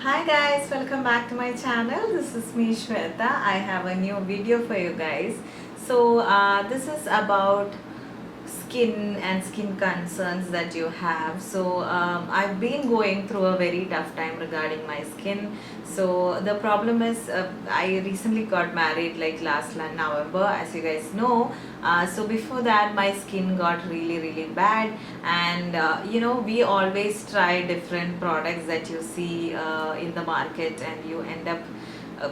Hi guys, welcome back to my channel. This is me Swetha. I have a new video for you guys. This is about skin and skin concerns that you have. I've been going through a very tough time regarding my skin. So the problem is I recently got married like last November, as you guys know. So before that my skin got really bad, and we always try different products that you see in the market, and you end up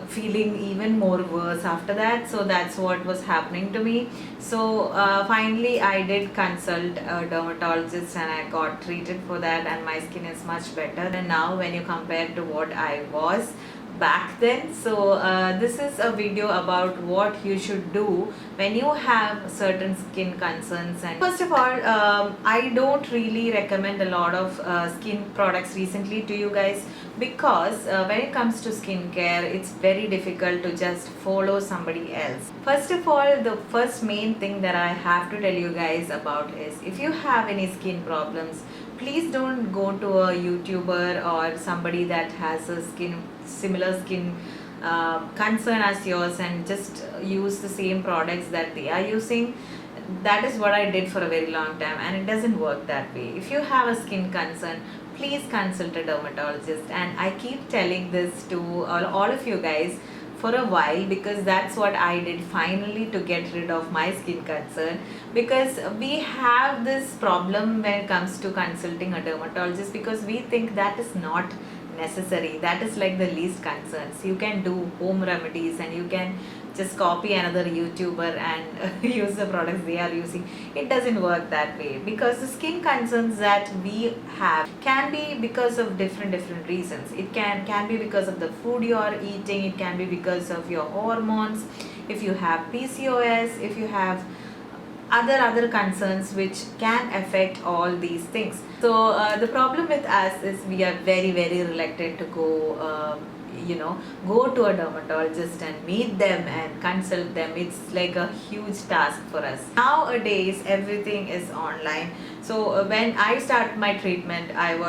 feeling even more worse after that. So that's what was happening to me. Finally I did consult a dermatologist and I got treated for that, and my skin is much better and now when you compare to what I was back then. This is a video about what you should do when you have certain skin concerns. And first of all, I don't really recommend a lot of skin products recently to you guys, because when it comes to skincare, it's very difficult to just follow somebody else. First of all, the first main thing that I have to tell you guys about is, if you have any skin problems, please don't go to a YouTuber or somebody that has a similar skin concern as yours and just use the same products that they are using. That is what I did for a very long time, and it doesn't work that way. If you have a skin concern, please consult a dermatologist. And I keep telling this to all of you guys for a while, because that's what I did finally to get rid of my skin concern. Because we have this problem when it comes to consulting a dermatologist, because we think that is not necessary. That is like the least concerns. You can do home remedies and you can just copy another YouTuber and use the products they are using. It doesn't work that way, because the skin concerns that we have can be because of different reasons. It can be because of the food you are eating, it can be because of your hormones, if you have PCOS, if you have other concerns which can affect all these things. The problem with us is we are very reluctant to go to a dermatologist and meet them and consult them. It's like a huge task for us. Nowadays everything is online. When I started my treatment, it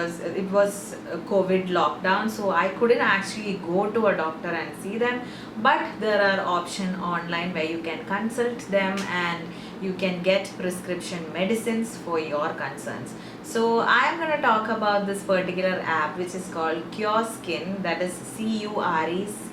was a COVID lockdown, so I couldn't actually go to a doctor and see them, but there are options online where you can consult them and you can get prescription medicines for your concerns. So I'm going to talk about this particular app which is called Cureskin, that is Cureskin.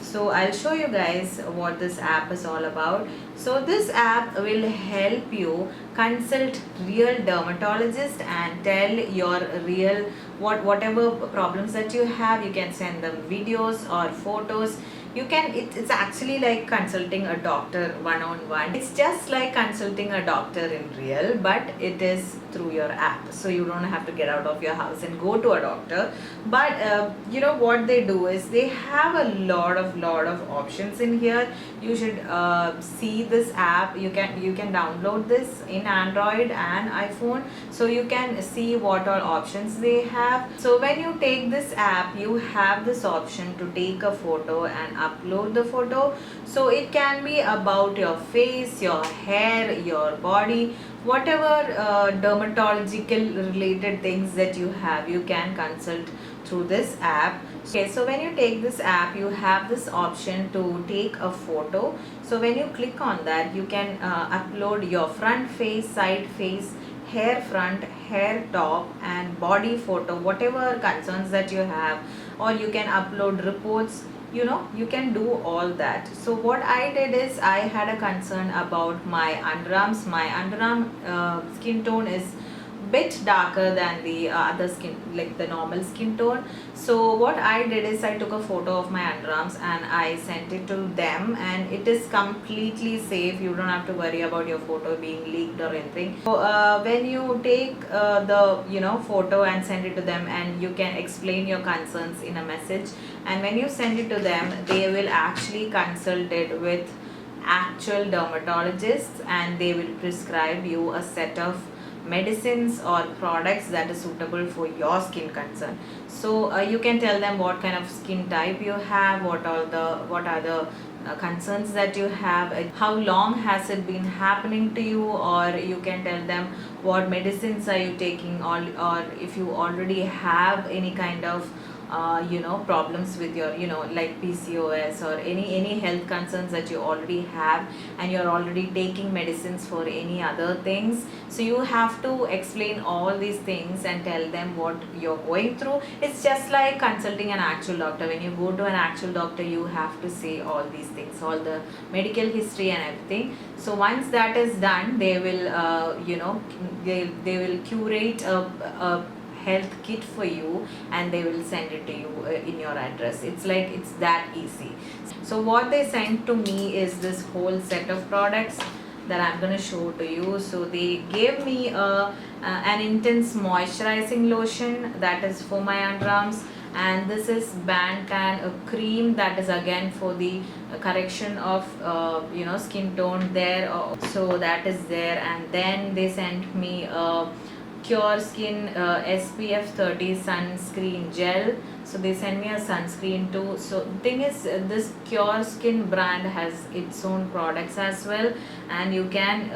So I'll show you guys what this app is all about. So this app will help you consult real dermatologists and tell your real whatever problems that you have. You can send them videos or photos. It's actually like consulting a doctor one-on-one. It's just like consulting a doctor in real, but it is through your app, so you don't have to get out of your house and go to a doctor. But what they do is they have a lot of options in here. You should see this app. You can download this in Android and iPhone, so you can see what all options they have. So when you take this app, you have this option to take a photo and upload the photo. So it can be about your face, your hair, your body, whatever dermatological related things that you have, you can consult through this app. Okay, so when you take this app, you have this option to take a photo. So when you click on that, you can upload your front face, side face, hair front, hair top, and body photo, whatever concerns that you have. Or you can upload reports. You can do all that. So what I did is, I had a concern about my underarms. My underarm skin tone is bit darker than the other skin, like the normal skin tone. So what I did is, I took a photo of my underarms and I sent it to them, and it is completely safe. You don't have to worry about your photo being leaked or anything. So when you take the photo and send it to them, and you can explain your concerns in a message, and when you send it to them, they will actually consult it with actual dermatologists, and they will prescribe you a set of medicines or products that is suitable for your skin concern. So you can tell them what kind of skin type you have, what are the concerns that you have, how long has it been happening to you, or you can tell them what medicines are you taking, or if you already have any kind of problems with your, like PCOS or any health concerns that you already have, and you're already taking medicines for any other things. So you have to explain all these things and tell them what you're going through. It's just like consulting an actual doctor. When you go to an actual doctor, you have to say all these things, all the medical history and everything. So once that is done, they will they will curate a health kit for you, and they will send it to you in your address. It's like, it's that easy. So what they sent to me is this whole set of products that I'm going to show to you. So they gave me an intense moisturizing lotion that is for my underarms, and this is Bantan, a cream that is again for the correction of skin tone there. So that is there. And then they sent me a Cureskin SPF 30 sunscreen gel. So they send me a sunscreen too. So the thing is, this Cureskin brand has its own products as well, and you can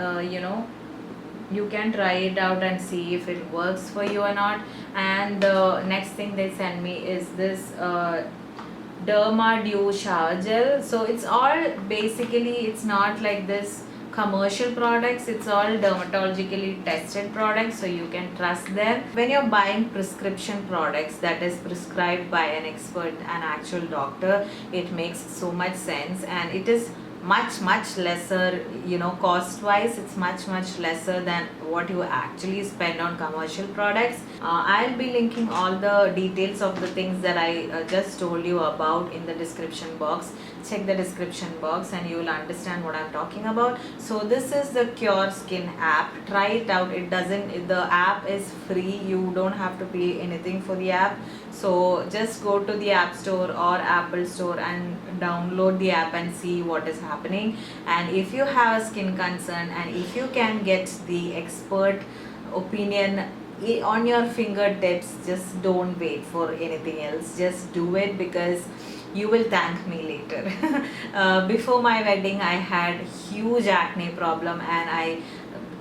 you can try it out and see if it works for you or not. And the next thing they send me is this Derma Dew shower gel. So it's all basically, it's not like this commercial products, it's all dermatologically tested products, so you can trust them. When you're buying prescription products that is prescribed by an expert, an actual doctor, it makes so much sense, and it is much lesser, cost wise. It's much lesser than what you actually spend on commercial products. I'll be linking all the details of the things that I just told you about in the description box. Check the description box and you will understand what I'm talking about. So this is the Cureskin app. Try it out. The app is free. You don't have to pay anything for the app. So just go to the App Store or Apple Store and download the app and see what is happening. And if you have a skin concern, and if you can get the expert opinion on your fingertips, just don't wait for anything else. Just do it, because you will thank me later. Before my wedding, I had huge acne problem, and I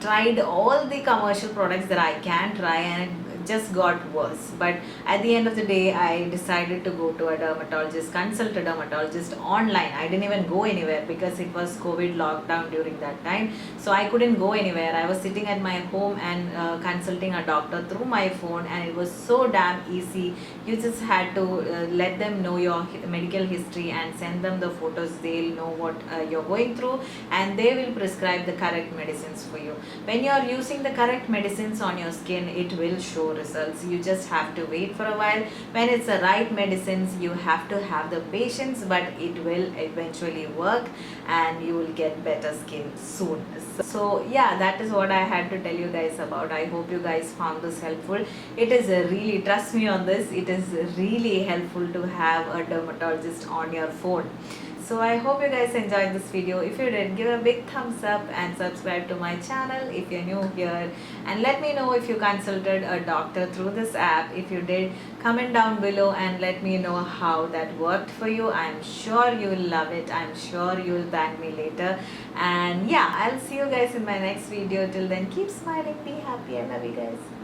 tried all the commercial products that I can try, and it just got worse. But at the end of the day, I decided to go to a dermatologist, consult a dermatologist online. I didn't even go anywhere because it was COVID lockdown during that time, so I couldn't go anywhere. I was sitting at my home and consulting a doctor through my phone, and it was so damn easy. You just had to let them know your medical history and send them the photos. They'll know what you're going through, and they will prescribe the correct medicines for you. When you're using the correct medicines on your skin, it will show results. You just have to wait for a while. When it's the right medicines, you have to have the patience, but it will eventually work, and you will get better skin soon. So yeah, that is what I had to tell you guys about. I hope you guys found this helpful. It is really, trust me on this, it is really helpful to have a dermatologist on your phone. So I hope you guys enjoyed this video. If you did, give a big thumbs up and subscribe to my channel if you're new here, and let me know if you consulted a doctor through this app. If you did, comment down below and let me know how that worked for you. I'm sure you will love it. I'm sure you will thank me later. And yeah, I'll see you guys in my next video. Till then, keep smiling, be happy. I love you guys.